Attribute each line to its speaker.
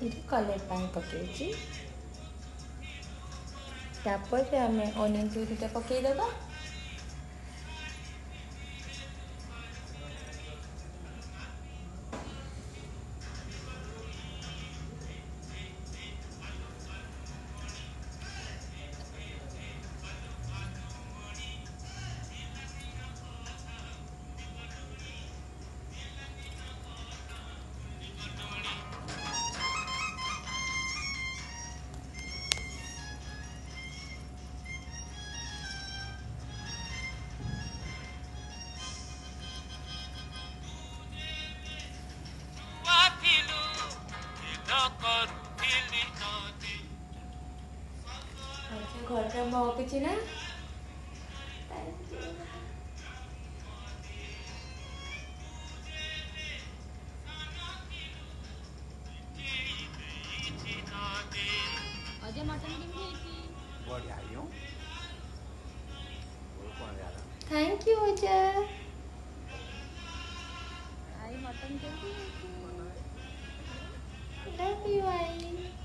Speaker 1: ये कलर पानी पकई तापर आम अनियन प्यूरीटा पकईदबा। घर काम किसी ना
Speaker 2: अजय मटन बढ़िया
Speaker 1: thank you Ajay.
Speaker 2: I mutton
Speaker 1: love you I.